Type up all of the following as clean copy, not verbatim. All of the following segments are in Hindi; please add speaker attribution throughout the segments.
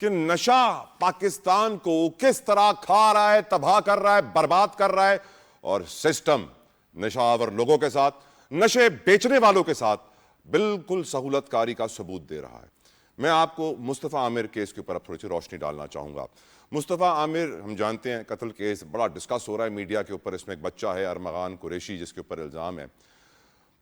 Speaker 1: कि नशा पाकिस्तान को किस तरह खा रहा है, तबाह कर रहा है, बर्बाद कर रहा है, और सिस्टम नशावर लोगों के साथ, नशे बेचने वालों के साथ बिल्कुल सहूलतकारी का सबूत दे रहा है। मैं आपको मुस्तफ़ा आमिर केस के ऊपर अब थोड़ी सी रोशनी डालना चाहूंगा। मुस्तफ़ा आमिर, हम जानते हैं कत्ल केस बड़ा डिस्कस हो रहा है मीडिया के ऊपर। इसमें एक बच्चा है अरमगान कुरैशी जिसके ऊपर इल्ज़ाम है।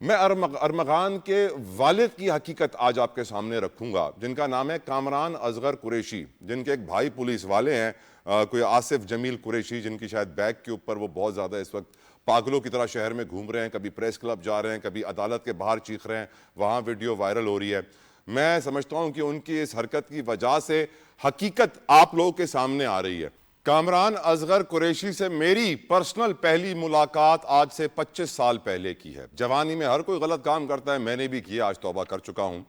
Speaker 1: मैं अरमगान के वालिद की हकीकत आज आपके सामने रखूंगा, जिनका नाम है कामरान असगर कुरैशी, जिनके एक भाई पुलिस वाले हैं, कोई आसिफ जमील कुरैशी, जिनकी शायद बैग के ऊपर वो बहुत ज़्यादा इस वक्त पागलों की तरह शहर में घूम रहे हैं। कभी प्रेस क्लब जा रहे हैं, कभी अदालत के बाहर चीख रहे हैं, वहाँ वीडियो वायरल हो रही है। मैं समझता हूँ कि उनकी इस हरकत की वजह से हकीकत आप लोगों के सामने आ रही है। कामरान असगर कुरैशी से मेरी पर्सनल पहली मुलाकात आज से 25 साल पहले की है। जवानी में हर कोई गलत काम करता है, मैंने भी किया, आज तौबा कर चुका हूं।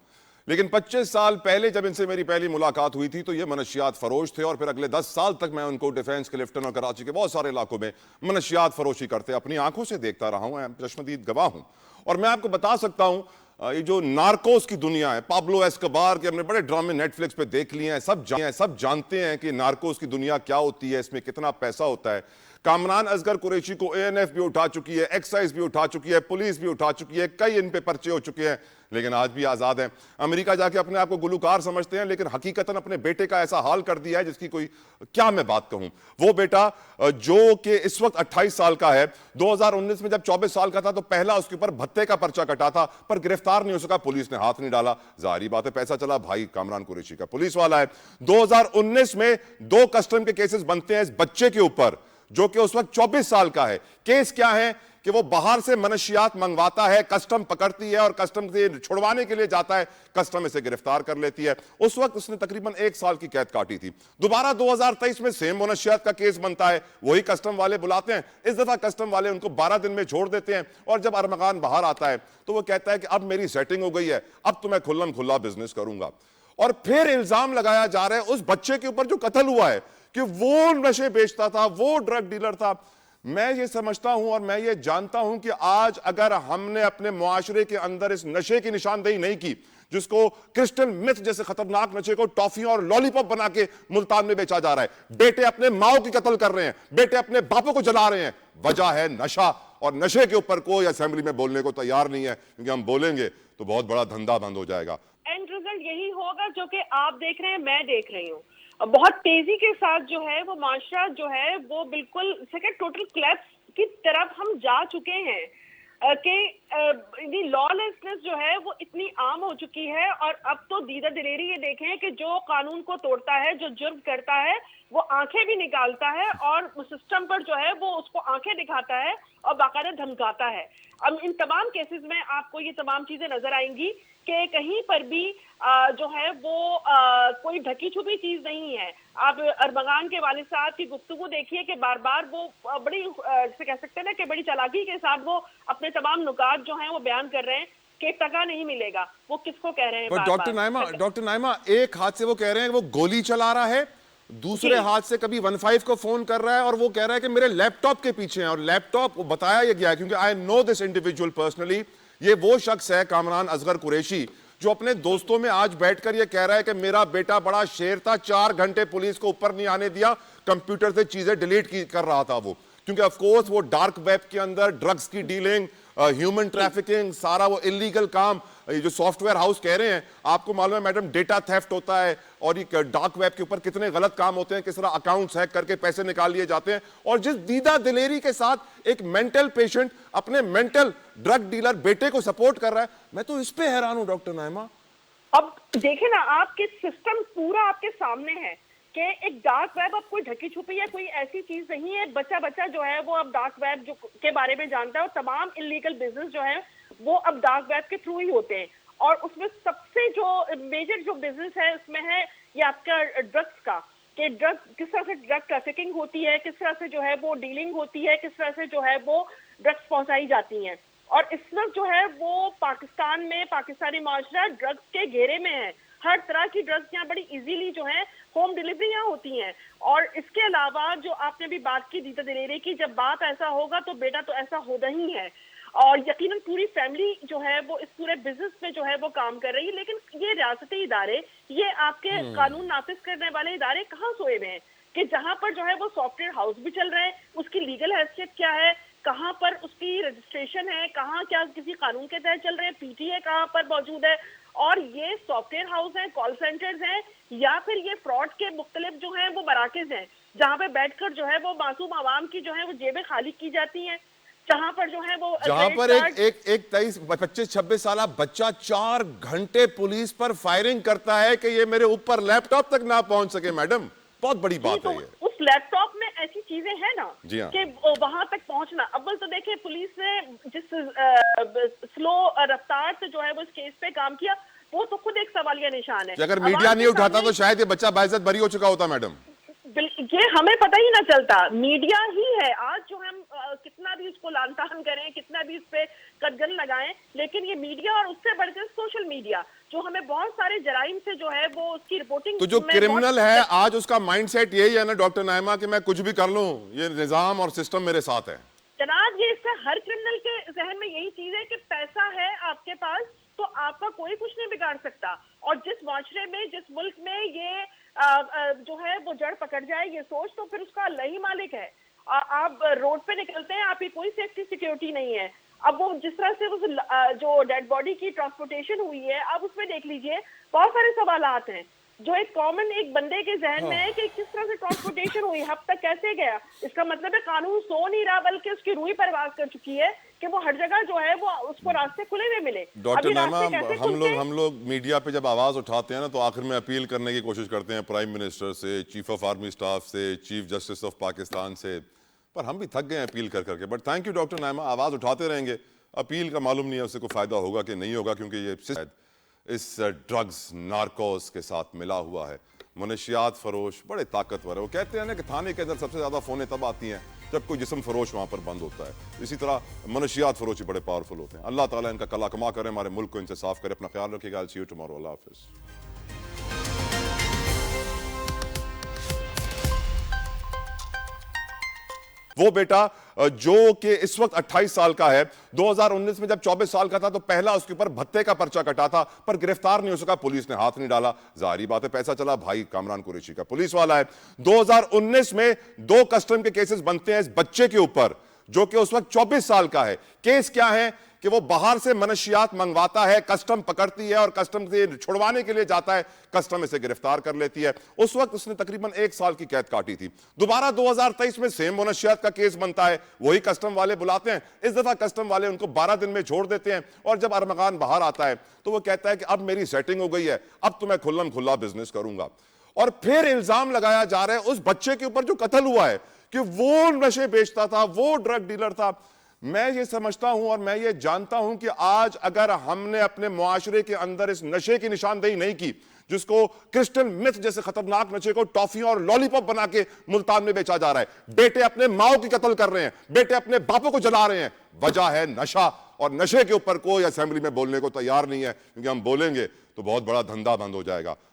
Speaker 1: लेकिन 25 साल पहले जब इनसे मेरी पहली मुलाकात हुई थी तो ये मनशियात फरोश थे, और फिर अगले 10 साल तक मैं उनको डिफेंस, क्लिफ्टन और कराची के बहुत सारे इलाकों में मनशियात फरोशी करते अपनी आंखों से देखता रहा हूं, चश्मदीद गवाह हूं। और मैं आपको बता सकता हूं, ये जो नार्कोस की दुनिया है, पाब्लो एस्कोबार के हमने बड़े ड्रामे नेटफ्लिक्स पे देख लिए हैं, सब जानते हैं कि नार्कोस की दुनिया क्या होती है, इसमें कितना पैसा होता है। कामरान असगर कुरैशी को एएनएफ भी उठा चुकी है, एक्साइज भी उठा चुकी है, पुलिस भी उठा चुकी है, कई इन पे पर्चे हो चुके हैं, लेकिन आज भी आजाद हैं। अमेरिका जाके अपने आप को गुलूकार समझते हैं, लेकिन हकीकतन अपने बेटे का ऐसा हाल कर दिया है जिसकी कोई क्या मैं बात कहूं। वो बेटा जो कि इस वक्त 28 साल का है, 2019 में जब 24 साल का था तो पहला उसके ऊपर भत्ते का पर्चा कटा था, पर गिरफ्तार नहीं हो सका, पुलिस ने हाथ नहीं डाला। जाहिर बात है पैसा चला, भाई कामरान कुरैशी का पुलिस वाला है। 2019 में 2 कस्टम के केसेस बनते हैं इस बच्चे के ऊपर जो कि उस वक्त 24 साल का है। केस क्या है कि वो बाहर से मनशियात मंगवाता है, कस्टम पकड़ती है और कस्टम से छुड़वाने के लिए जाता है, कस्टम इसे गिरफ्तार कर लेती है। उस वक्त उसने तकरीबन 1 साल की कैद काटी थी। दोबारा 2023 में सेम मनशियात का केस बनता है, वही कस्टम वाले बुलाते हैं। इस दफा कस्टम वाले उनको 12 दिन में छोड़ देते हैं, और जब अरमगान बाहर आता है तो वो कहता है कि अब मेरी सेटिंग हो गई है, अब तो मैं खुल्लम खुल्ला बिजनेस करूंगा। और फिर इल्जाम लगाया जा रहा है उस बच्चे के ऊपर जो कत्ल हुआ है कि वो नशे बेचता था, वो ड्रग डीलर था। मैं ये समझता हूं और मैं ये जानता हूं कि आज अगर हमने अपने मुआशरे के अंदर इस नशे की निशानदेही नहीं की, जिसको क्रिस्टल मिथ जैसे खतरनाक नशे को टॉफियों और लॉलीपॉप बना के मुल्तान में बेचा जा रहा है, बेटे अपने माओ की कत्ल कर रहे हैं, बेटे अपने बापों को जला रहे हैं, वजह है नशा। और नशे के ऊपर कोई असेंबली में बोलने को तैयार नहीं है, क्योंकि हम बोलेंगे तो बहुत बड़ा धंधा बंद हो जाएगा।
Speaker 2: एंड रिजल्ट यही होगा जो कि आप देख रहे हैं, मैं देख रही हूँ। बहुत तेजी के साथ जो है वो माशरा जो है वो बिल्कुल टोटल क्लैप्स की तरफ हम जा चुके हैं कि लॉलेसनेस जो है वो इतनी आम हो चुकी है। और अब तो दीदा दिलेरी ये देखें कि जो कानून को तोड़ता है, जो जुर्म करता है, वो आंखें भी निकालता है और सिस्टम पर जो है वो उसको आंखें दिखाता है और बाकायदा धमकाता है। अब इन तमाम केसेस में आपको ये तमाम चीजें नजर आएंगी कि कहीं पर भी जो है वो कोई ढकी छुपी चीज नहीं है। आप अरमगान के वालिद साहब की गुफ्तगू देखिए कि बार बार वो बड़ी जैसे कह सकते हैं ना कि बड़ी चालाकी के साथ वो अपने तमाम नुकात जो हैं वो बयान कर रहे हैं कि टका नहीं मिलेगा। वो किसको कह रहे हैं?
Speaker 1: डॉक्टर नाइमा, एक हाथ से वो कह रहे हैं वो गोली चला रहा है, दूसरे हाथ से कभी 15 को फोन कर रहा है और वो कह रहा है कि मेरे लैपटॉप के पीछे हैं। और लैपटॉप बताया ये गया क्योंकि I know this individual personally. ये वो शख्स है कामरान असगर कुरैशी जो अपने दोस्तों में आज बैठकर ये कह रहा है कि मेरा बेटा बड़ा शेर था, 4 घंटे पुलिस को ऊपर नहीं आने दिया, कंप्यूटर से चीजें डिलीट कर रहा था वो, क्योंकि ऑफ कोर्स वो डार्क वेब के अंदर ड्रग्स की डीलिंग, ह्यूमन ट्रैफिकिंग, सारा वो इलीगल काम, ये जो सॉफ्टवेयर हाउस कह रहे हैं, आपको मालूम है मैडम डेटा थेफ्ट होता है और ये डार्क वेब के ऊपर कितने गलत काम होते हैं, किस तरह अकाउंट्स हैक करके पैसे निकाल लिए जाते हैं। और जिस दीदा दिलेरी के साथ एक मेंटल पेशेंट अपने मेंटल ड्रग डीलर बेटे को सपोर्ट कर रहा है, मैं तो इस पे हैरान हूं डॉक्टर नाइमा।
Speaker 2: अब देखे ना, आपके सिस्टम पूरा आपके सामने है कि एक डार्क वेब अब कोई ढकी छुपी है, कोई ऐसी चीज नहीं है। बच्चा जो है वो अब डार्क वेब जो के बारे में जानता है और तमाम इलीगल बिजनेस जो है वो अब डार्क वेब के थ्रू ही होते हैं। और उसमें सबसे जो मेजर जो बिजनेस है उसमें है ये आपका ड्रग्स का, कि ड्रग किस तरह से ड्रग ट्रैफिकिंग होती है, किस तरह से जो है वो डीलिंग होती है, किस तरह से जो है वो ड्रग्स पहुंचाई जाती हैं। और इस वक्त जो है वो पाकिस्तान में पाकिस्तानी माशरा ड्रग्स के घेरे में है। हर तरह की ड्रग्स यहाँ बड़ी इजीली जो है होम डिलीवरी यहाँ होती हैं। और इसके अलावा जो आपने भी बात की दीदा दिलेरी की, जब बात ऐसा होगा तो बेटा तो ऐसा होगा ही है। और यकीनन पूरी फैमिली जो है वो इस पूरे बिजनेस में जो है वो काम कर रही है। लेकिन ये रियासती इदारे, ये आपके कानून नाफिज करने वाले इदारे कहाँ सोए हुए हैं कि जहां पर जो है वो सॉफ्टवेयर हाउस भी चल रहे हैं, उसकी लीगल हैसियत क्या है, कहां पर उसकी रजिस्ट्रेशन है, कहां क्या किसी कानून के तहत चल रहे हैं, पीटीए कहां पर मौजूद है, और ये सॉफ्टवेयर हाउस है, कॉल सेंटर्स हैं, या फिर ये फ्रॉड के मुख्तलिफ जो हैं वो मराकज हैं जहां पे बैठकर जो है वो मासूम आवाम की जो है वो जेबें खाली की जाती हैं, जहां पर जो है वो
Speaker 1: जहां पर एक 25-26 साल बच्चा 4 घंटे पुलिस पर फायरिंग करता है कि ये मेरे ऊपर लैपटॉप तक ना पहुंच सके। मैडम, बहुत बड़ी बात
Speaker 2: तो
Speaker 1: है ये।
Speaker 2: उस लैपटॉप में ऐसी चीजें हैं ना
Speaker 1: जी हाँ।
Speaker 2: कि वहां तक पहुंचना, अव्वल तो देखिए पुलिस ने जिस स्लो रफ्तार से जो है वो इस केस पे काम किया, वो तो खुद एक सवालिया निशान है।
Speaker 1: अगर मीडिया नहीं उठाता तो शायद ये बच्चा बाइज्जत बरी हो चुका होता। मैडम,
Speaker 2: ये हमें पता ही ना चलता, मीडिया ही है आज जो हम कितना भी इसको लानतान करें, कितना भी इस पे कदगन लगाएं, लेकिन ये मीडिया और उससे बढ़कर सोशल मीडिया जो हमें बहुत सारे जराइम से जो है वो उसकी रिपोर्टिंग।
Speaker 1: तो जो क्रिमिनल है आज उसका माइंडसेट यही है ना डॉक्टर नाइमा कि मैं कुछ भी कर लूं, ये निजाम और सिस्टम मेरे साथ है।
Speaker 2: जनाब, ये इससे हर क्रिमिनल के जहन में यही चीज है कि पैसा है आपके पास तो आपका कोई कुछ नहीं बिगाड़ सकता। और जिस माशरे में, जिस मुल्क में ये जो है वो जड़ पकड़ जाए ये सोच, तो फिर उसका अल्लाह ही मालिक है। आप रोड पे निकलते हैं, आपकी कोई सेफ्टी सिक्योरिटी नहीं है। अब वो जिस तरह से उस जो डेड बॉडी की ट्रांसपोर्टेशन हुई है, अब उसमें देख लीजिए बहुत सारे सवालात हैं जो एक कॉमन एक बंदे के जहन में है कि किस तरह से ट्रांसपोर्टेशन हुई, हब तक कैसे गया। इसका मतलब है कानून सो नहीं रहा, बल्कि उसकी रूह परवाज कर चुकी है कि वो हर जगह जो है वो उसको रास्ते खुले हुए मिले।
Speaker 1: डॉक्टर नाइमा, हम लोग मीडिया पे जब आवाज उठाते हैं ना तो आखिर में अपील करने की कोशिश करते हैं प्राइम मिनिस्टर से, चीफ ऑफ आर्मी स्टाफ से, चीफ जस्टिस ऑफ पाकिस्तान से, पर हम भी थक गए हैं अपील कर करके। But thank you doctor Naima, आवाज उठाते रहेंगे। अपील का मालूम नहीं है उससे कोई फायदा होगा कि नहीं होगा, क्योंकि ये इस ड्रग्स नार्कोस के साथ मिला हुआ है। मनशियात फरोश बड़े ताकतवर है। वो कहते हैं ना कि थाने के अंदर सबसे ज्यादा फोनें तब आती हैं जब कोई जिस्म फरोश वहां पर बंद होता है। इसी तरह मनशियात फरोश बड़े पावरफुल होते हैं। अल्लाह ताला इनका कला कमा करे, हमारे मुल्क को इनसे साफ करे। अपना ख्याल रखिएगा। सी यू टुमारो। अल्लाह हाफिज। वो बेटा जो कि इस वक्त 28 साल का है, 2019 में जब 24 साल का था तो पहला उसके ऊपर भत्ते का पर्चा कटा था, पर गिरफ्तार नहीं हो सका, पुलिस ने हाथ नहीं डाला। जाहिर बात है पैसा चला, भाई कामरान कुरैशी का पुलिस वाला है। 2019 में 2 कस्टम के केसेस बनते हैं इस बच्चे के ऊपर जो कि उस वक्त 24 साल का है। केस क्या है कि वो बाहर से मनशियात मंगवाता है, कस्टम पकड़ती है और कस्टम से छुड़वाने के लिए जाता है, कस्टम इसे गिरफ्तार कर लेती है। उस वक्त उसने तकरीबन 1 साल की कैद काटी थी। दोबारा 2023 में सेम मनशियात का केस बनता है, वही कस्टम वाले बुलाते हैं। इस दफा कस्टम वाले उनको 12 दिन में छोड़ देते हैं और जब अरमगान बाहर आता है तो वो कहता है कि अब मेरी सेटिंग हो गई है, अब तो मैं खुल्लम खुल्ला बिजनेस करूंगा। और फिर इल्जाम लगाया जा रहा है उस बच्चे के ऊपर जो कत्ल हुआ है कि वो नशे बेचता था, वो ड्रग डीलर था। मैं ये समझता हूं और मैं ये जानता हूं कि आज अगर हमने अपने मुआशरे के अंदर इस नशे की निशानदेही नहीं की, जिसको क्रिस्टल मिथ जैसे खतरनाक नशे को टॉफियों और लॉलीपॉप बना के मुल्तान में बेचा जा रहा है, बेटे अपने माओ की कत्ल कर रहे हैं, बेटे अपने बापों को जला रहे हैं, वजह है नशा। और नशे के ऊपर कोई असेंबली में बोलने को तैयार नहीं है, क्योंकि हम बोलेंगे तो बहुत बड़ा धंधा बंद हो जाएगा।